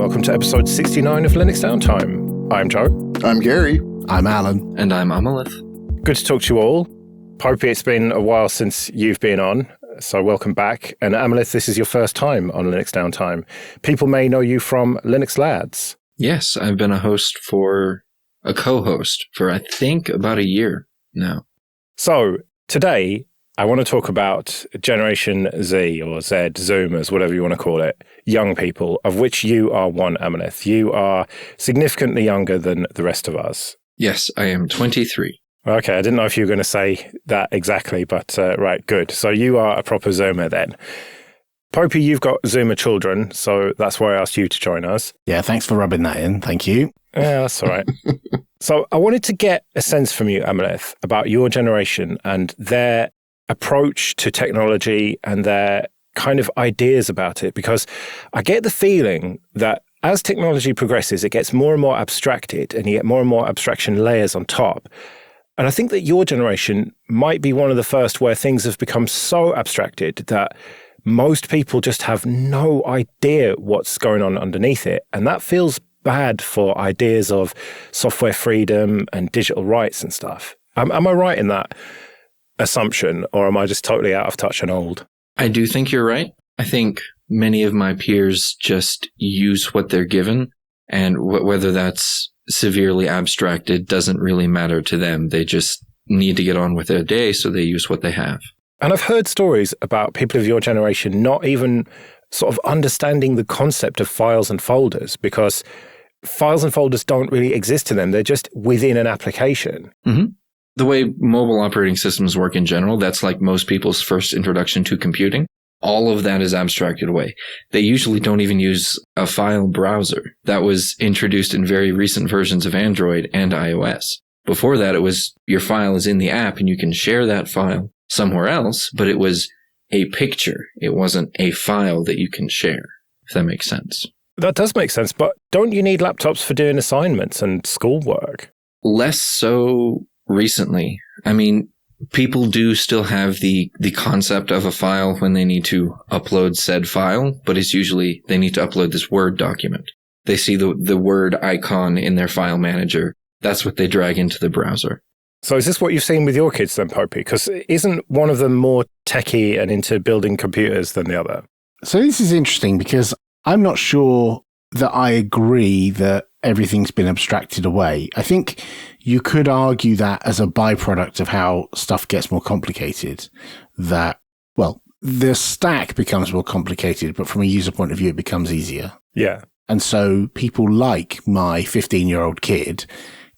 welcome to episode 69 of Linux Downtime. I'm Joe. I'm Gary. I'm Alan. And I'm Amolith. Good to talk to you all. Popey, it's been a while since you've been on, so welcome back. And Amolith, this is your first time on Linux Downtime. People may know you from Linux Lads. Yes, I've been a co-host for, I think, about a year now. So, today, I want to talk about Generation Z or Z, Zoomers, whatever you want to call it, young people, of which you are one, Amolith. You are significantly younger than the rest of us. Yes, I am 23. Okay, I didn't know if you were going to say that exactly, but right, good. So you are a proper Zoomer then. Popey, you've got Zoomer children, so that's why I asked you to join us. Yeah, thanks for rubbing that in. Thank you. Yeah, that's all right. So I wanted to get a sense from you, Amolith, about your generation and their approach to technology and their kind of ideas about it, because I get the feeling that as technology progresses, it gets more and more abstracted and you get more and more abstraction layers on top. And I think that your generation might be one of the first where things have become so abstracted that most people just have no idea what's going on underneath it. And that feels bad for ideas of software freedom and digital rights and stuff. Am I right in that assumption, or am I just totally out of touch and old? I do think you're right. I think many of my peers just use what they're given, and whether that's severely abstracted doesn't really matter to them. They just need to get on with their day, so they use what they have. And I've heard stories about people of your generation not even sort of understanding the concept of files and folders, because files and folders don't really exist to them. They're just within an application. Mm-hmm. The way mobile operating systems work in general, that's like most people's first introduction to computing. All of that is abstracted away. They usually don't even use a file browser. That was introduced in very recent versions of Android and iOS. Before that, it was your file is in the app and you can share that file somewhere else, but it was a picture. It wasn't a file that you can share, if that makes sense. That does make sense, but don't you need laptops for doing assignments and schoolwork? Less so recently. I mean, people do still have the concept of a file when they need to upload said file, but it's usually they need to upload this Word document. They see the Word icon in their file manager. That's what they drag into the browser. So is this what you've seen with your kids then, Popey? Because isn't one of them more techie and into building computers than the other? So this is interesting because I'm not sure that I agree that everything's been abstracted away. I think you could argue that as a byproduct of how stuff gets more complicated, that, well, the stack becomes more complicated, but from a user point of view, it becomes easier. Yeah. And so people like my 15-year-old kid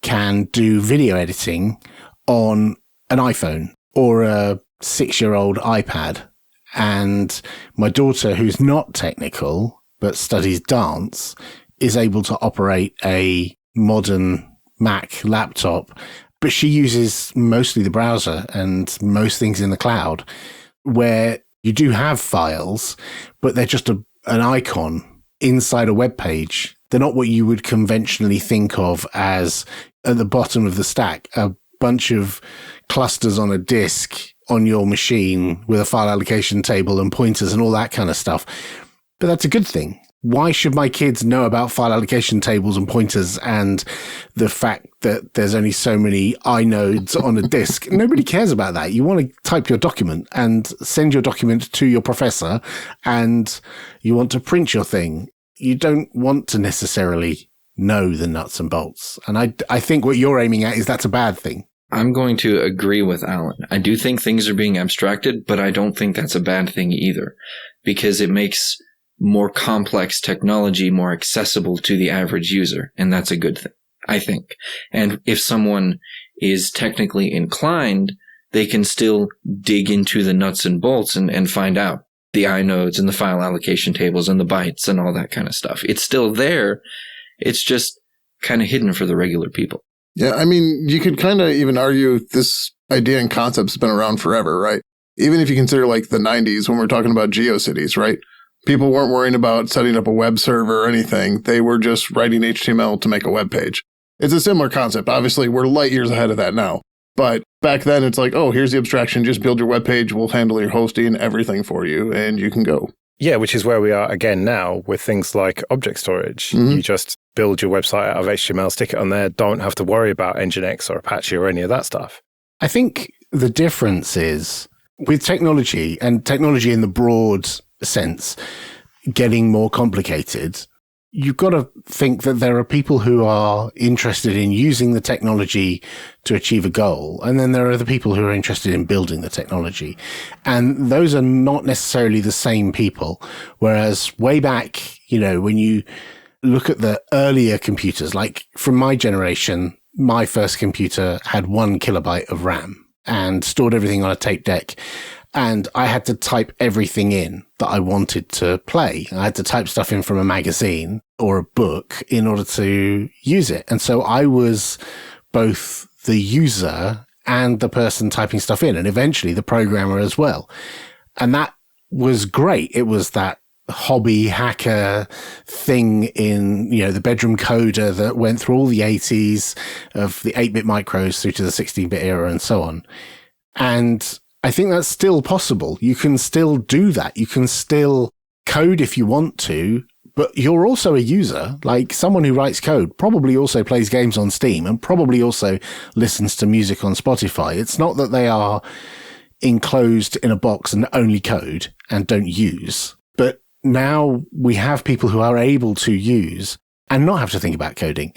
can do video editing on an iPhone or a 6-year-old iPad. And my daughter, who's not technical but studies dance, is able to operate a modern Mac laptop, but she uses mostly the browser and most things in the cloud, where you do have files, but they're just an icon inside a web page. They're not what you would conventionally think of as at the bottom of the stack, a bunch of clusters on a disk on your machine with a file allocation table and pointers and all that kind of stuff. But that's a good thing. Why should my kids know about file allocation tables and pointers and the fact that there's only so many inodes on a disk? Nobody cares about that. You want to type your document and send your document to your professor, and you want to print your thing. You don't want to necessarily know the nuts and bolts. And I think what you're aiming at is that's a bad thing. I'm going to agree with Alan. I do think things are being abstracted, but I don't think that's a bad thing either, because it makes more complex technology more accessible to the average user, and that's a good thing, I think. And if someone is technically inclined, they can still dig into the nuts and bolts and find out the inodes and the file allocation tables and the bytes and all that kind of stuff. It's still there. It's just kind of hidden for the regular people. Yeah, I mean, you could kind of even argue this idea and concept's been around forever, right? Even if you consider like the 90s when we're talking about GeoCities, right? People weren't worrying about setting up a web server or anything. They were just writing HTML to make a web page. It's a similar concept. Obviously, we're light years ahead of that now. But back then, it's like, oh, here's the abstraction. Just build your web page. We'll handle your hosting, everything for you, and you can go. Yeah, which is where we are again now with things like object storage. You just build your website out of HTML, stick it on there, don't have to worry about Nginx or Apache or any of that stuff. I think the difference is with technology, and technology in the broad sense, getting more complicated, you've got to think that there are people who are interested in using the technology to achieve a goal. And then there are the people who are interested in building the technology. And those are not necessarily the same people. Whereas way back, when you look at the earlier computers, like from my generation, my first computer had 1 kilobyte of RAM and stored everything on a tape deck. And I had to type everything in that I wanted to play. I had to type stuff in from a magazine or a book in order to use it. And so I was both the user and the person typing stuff in, and eventually the programmer as well. And that was great. It was that hobby hacker thing in, the bedroom coder that went through all the 80s of the 8-bit micros through to the 16-bit era and so on. And I think that's still possible. You can still do that. You can still code if you want to, but you're also a user. Like someone who writes code probably also plays games on Steam and probably also listens to music on Spotify. It's not that they are enclosed in a box and only code and don't use. But now we have people who are able to use and not have to think about coding.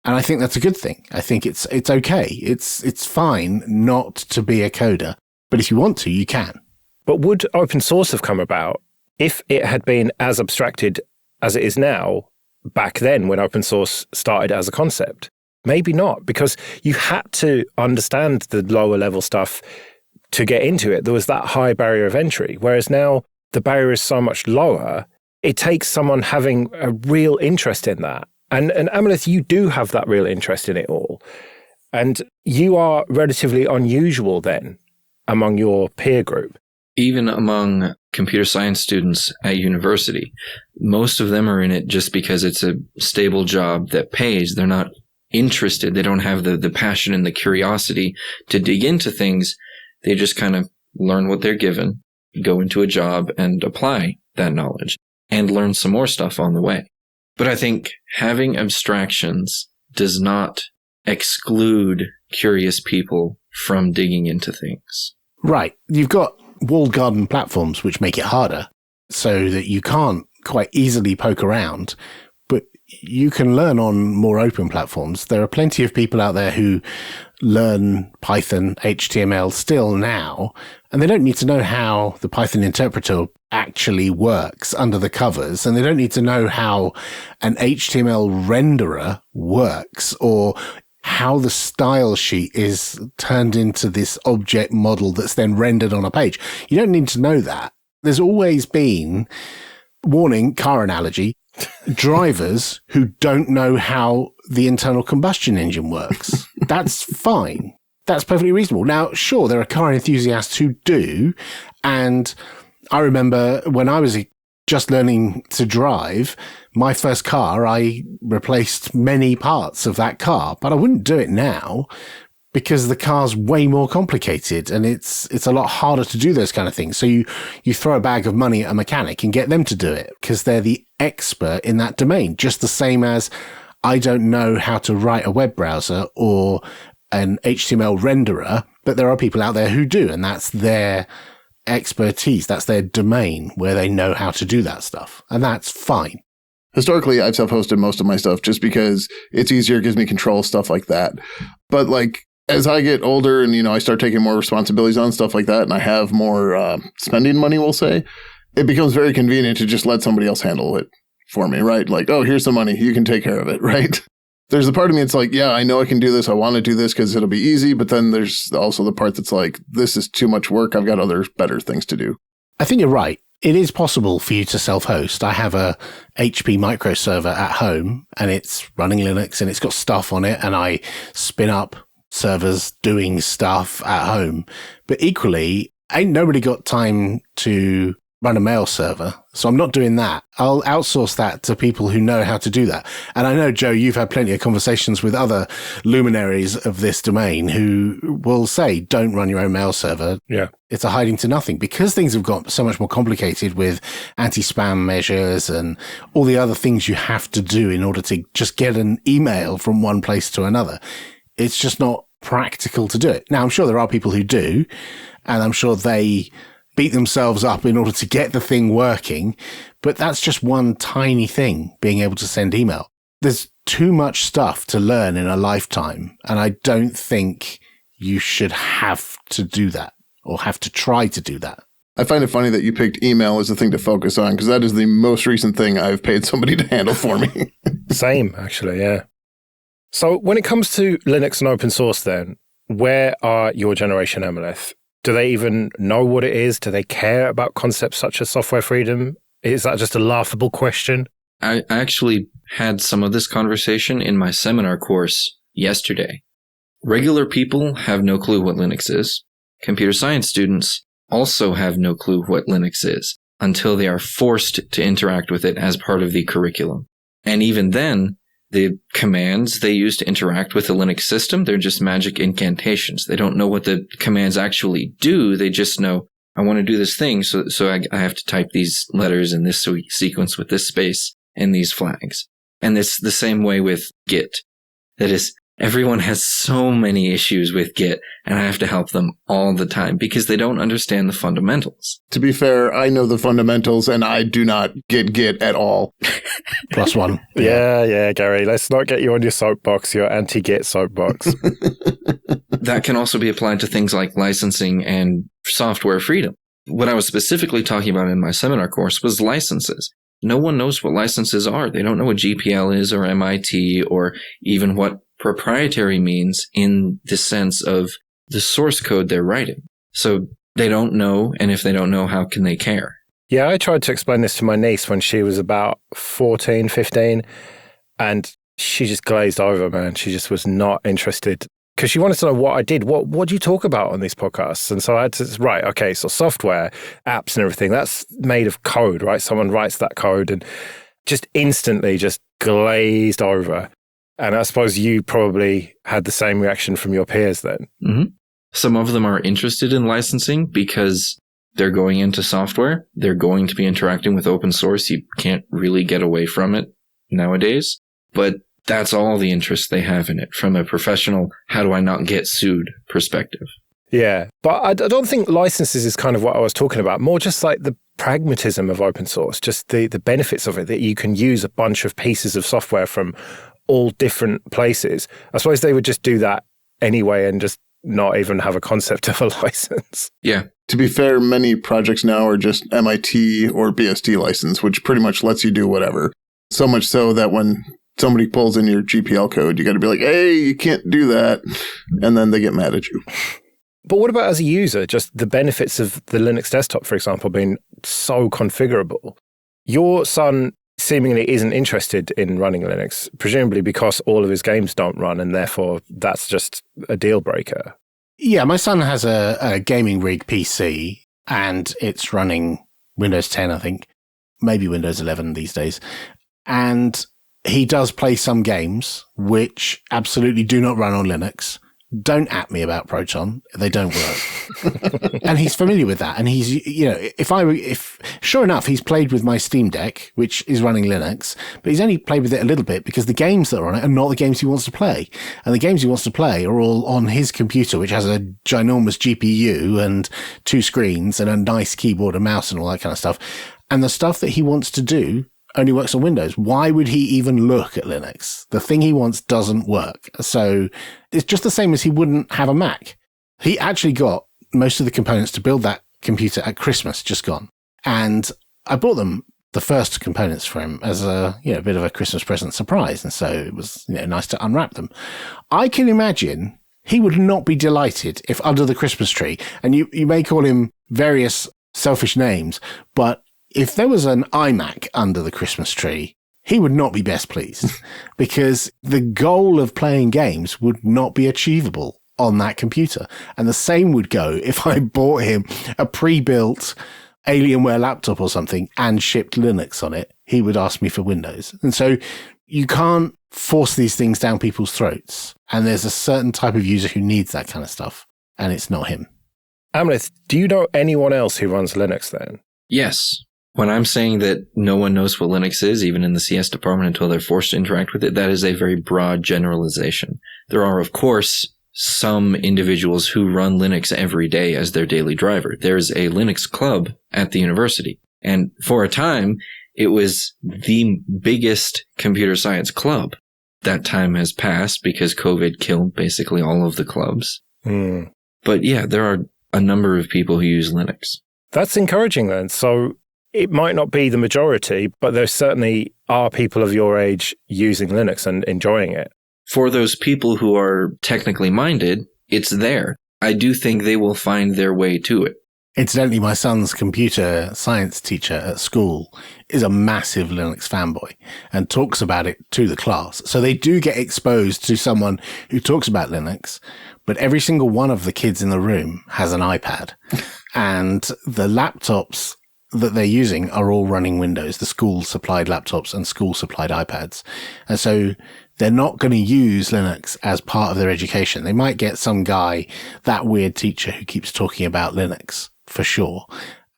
And I think that's a good thing. I think it's okay. It's fine not to be a coder. But if you want to, you can. But would open source have come about if it had been as abstracted as it is now back then when open source started as a concept? Maybe not, because you had to understand the lower level stuff to get into it. There was that high barrier of entry, whereas now the barrier is so much lower. It takes someone having a real interest in that. And Amolith, you do have that real interest in it all. And you are relatively unusual then among your peer group. Even among computer science students at university, most of them are in it just because it's a stable job that pays. They're not interested. They don't have the passion and the curiosity to dig into things. They just kind of learn what they're given, go into a job and apply that knowledge and learn some more stuff on the way. But I think having abstractions does not exclude curious people from digging into things. Right. You've got walled garden platforms which make it harder so that you can't quite easily poke around, but you can learn on more open platforms. There are plenty of people out there who learn Python, HTML still now, and they don't need to know how the Python interpreter actually works under the covers, and they don't need to know how an HTML renderer works or how the style sheet is turned into this object model that's then rendered on a page. You don't need to know that. There's always been, warning, car analogy, drivers who don't know how the internal combustion engine works. That's fine. That's perfectly reasonable. Now, sure, there are car enthusiasts who do. And I remember when I was just learning to drive, my first car, I replaced many parts of that car, but I wouldn't do it now because the car's way more complicated and it's a lot harder to do those kind of things. So you throw a bag of money at a mechanic and get them to do it because they're the expert in that domain, just the same as I don't know how to write a web browser or an HTML renderer, but there are people out there who do, and that's their expertise. That's their domain where they know how to do that stuff. And that's fine. Historically, I've self-hosted most of my stuff just because it's easier, gives me control, stuff like that. But like, as I get older and, I start taking more responsibilities on stuff like that and I have more spending money, we'll say, it becomes very convenient to just let somebody else handle it for me, right? Like, oh, here's some money. You can take care of it, right? There's a part of me that's like, yeah, I know I can do this. I want to do this because it'll be easy. But then there's also the part that's like, this is too much work. I've got other better things to do. I think you're right. It is possible for you to self-host. I have a HP microserver at home and it's running Linux and it's got stuff on it and I spin up servers doing stuff at home. But equally, ain't nobody got time to run a mail server. So I'm not doing that. I'll outsource that to people who know how to do that. And I know, Joe, you've had plenty of conversations with other luminaries of this domain who will say, don't run your own mail server. Yeah. It's a hiding to nothing because things have got so much more complicated with anti-spam measures and all the other things you have to do in order to just get an email from one place to another. It's just not practical to do it. Now, I'm sure there are people who do, and I'm sure they beat themselves up in order to get the thing working, but that's just one tiny thing, being able to send email. There's too much stuff to learn in a lifetime, and I don't think you should have to do that or have to try to do that. I find it funny that you picked email as the thing to focus on, because that is the most recent thing I've paid somebody to handle for me. Same, actually, yeah. So when it comes to Linux and open source then, where are your generation, Amolith? Do they even know what it is? Do they care about concepts such as software freedom? Is that just a laughable question? I actually had some of this conversation in my seminar course yesterday. Regular people have no clue what Linux is. Computer science students also have no clue what Linux is until they are forced to interact with it as part of the curriculum. And even then, the commands they use to interact with the Linux system, they're just magic incantations. They don't know what the commands actually do. They just know, I want to do this thing, so I have to type these letters in this sequence with this space and these flags. And it's the same way with Git. That is, everyone has so many issues with Git, and I have to help them all the time because they don't understand the fundamentals. To be fair, I know the fundamentals, and I do not get Git at all. +1. Yeah, Gary. Let's not get you on your soapbox, your anti-Git soapbox. That can also be applied to things like licensing and software freedom. What I was specifically talking about in my seminar course was licenses. No one knows what licenses are. They don't know what GPL is or MIT or even what proprietary means in the sense of the source code they're writing. So they don't know, and if they don't know, how can they care? Yeah, I tried to explain this to my niece when she was about 14, 15, and she just glazed over, man. She just was not interested because she wanted to know what I did. What do you talk about on these podcasts? And so I had to, right, okay, so software, apps and everything, that's made of code, right? Someone writes that code and just instantly just glazed over. And I suppose you probably had the same reaction from your peers then. Mm-hmm. Some of them are interested in licensing because they're going into software. They're going to be interacting with open source. You can't really get away from it nowadays. But that's all the interest they have in it from a professional, how do I not get sued perspective. Yeah, but I don't think licenses is kind of what I was talking about. More just like the pragmatism of open source, just the benefits of it, that you can use a bunch of pieces of software from all different places. I suppose they would just do that anyway and just not even have a concept of a license. Yeah. To be fair, many projects now are just MIT or BSD license, which pretty much lets you do whatever. So much so that when somebody pulls in your GPL code, you got to be like, hey, you can't do that. And then they get mad at you. But what about as a user, just the benefits of the Linux desktop, for example, being so configurable? Your son seemingly isn't interested in running Linux, presumably because all of his games don't run, and therefore that's just a deal breaker. Yeah, my son has a gaming rig PC, and it's running Windows 10, I think, maybe Windows 11 these days. And he does play some games which absolutely do not run on Linux. Don't at me about Proton. They don't work. And he's familiar with that. And he's, if sure enough, he's played with my Steam Deck, which is running Linux, but he's only played with it a little bit because the games that are on it are not the games he wants to play. And the games he wants to play are all on his computer, which has a ginormous GPU and 2 screens and a nice keyboard and mouse and all that kind of stuff. And the stuff that he wants to do only works on Windows. Why would he even look at Linux? The thing he wants doesn't work. So it's just the same as he wouldn't have a Mac. He actually got most of the components to build that computer at Christmas, just gone. And I bought them, the first components for him, as a bit of a Christmas present surprise. And so it was nice to unwrap them. I can imagine he would not be delighted if under the Christmas tree, and you may call him various selfish names, but if there was an iMac under the Christmas tree, he would not be best pleased because the goal of playing games would not be achievable on that computer. And the same would go if I bought him a pre-built Alienware laptop or something and shipped Linux on it, he would ask me for Windows. And so you can't force these things down people's throats. And there's a certain type of user who needs that kind of stuff, and it's not him. Amolith, do you know anyone else who runs Linux then? Yes. When I'm saying that no one knows what Linux is, even in the CS department, until they're forced to interact with it, that is a very broad generalization. There are, of course, some individuals who run Linux every day as their daily driver. There's a Linux club at the university. And for a time, it was the biggest computer science club. That time has passed because COVID killed basically all of the clubs. Mm. But yeah, there are a number of people who use Linux. That's encouraging then. So it might not be the majority, but there certainly are people of your age using Linux and enjoying it. For those people who are technically minded, it's there. I do think they will find their way to it. Incidentally, my son's computer science teacher at school is a massive Linux fanboy and talks about it to the class. So they do get exposed to someone who talks about Linux, but every single one of the kids in the room has an iPad. And the laptops that they're using are all running Windows, the school-supplied laptops and school-supplied iPads. And so they're not going to use Linux as part of their education. They might get some guy, that weird teacher who keeps talking about Linux, for sure.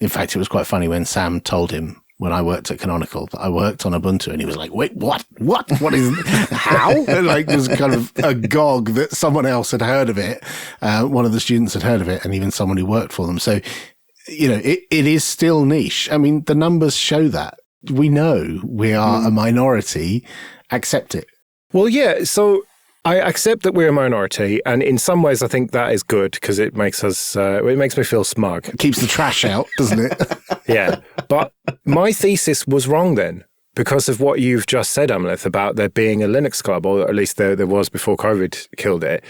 In fact, it was quite funny when Sam told him when I worked at Canonical that I worked on Ubuntu, and he was like, wait, what? What is, how? And like, there was kind of agog that someone else had heard of it. One of the students had heard of it, and even someone who worked for them. So, you know, it is still niche. I mean, the numbers show that. We know we are a minority. Accept it. Well, yeah, so I accept that we're a minority, and in some ways I think that is good because it makes us, it makes me feel smug. It keeps the trash out, doesn't it? Yeah, but my thesis was wrong then because of what you've just said, Amolith, about there being a Linux club, or at least there was before COVID killed it.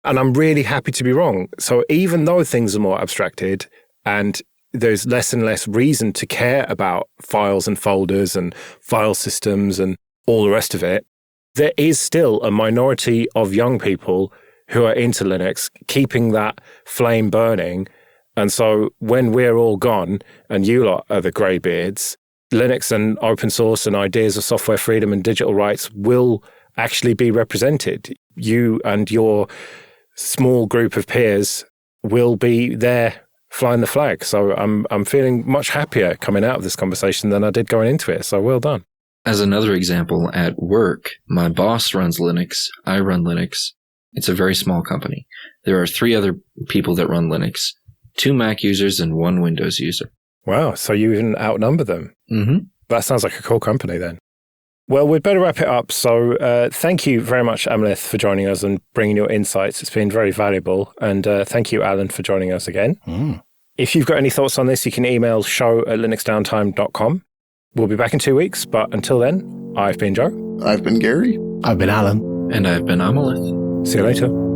And I'm really happy to be wrong. So even though things are more abstracted and there's less and less reason to care about files and folders and file systems and all the rest of it, there is still a minority of young people who are into Linux, keeping that flame burning. And so when we're all gone and you lot are the greybeards, Linux and open source and ideas of software freedom and digital rights will actually be represented. You and your small group of peers will be there flying the flag. So I'm feeling much happier coming out of this conversation than I did going into it. So well done. As another example, at work, my boss runs Linux. I run Linux. It's a very small company. There are 3 other people that run Linux, 2 Mac users and 1 Windows user. Wow. So you even outnumber them. Mm-hmm. That sounds like a cool company then. Well, we'd better wrap it up. So thank you very much, Amolith, for joining us and bringing your insights. It's been very valuable. And thank you, Alan, for joining us again. If you've got any thoughts on this, you can email show@linuxdowntime.com. We'll be back in 2 weeks, but until then, I've been Joe. I've been Gary. I've been Alan. And I've been Amolith. See you later.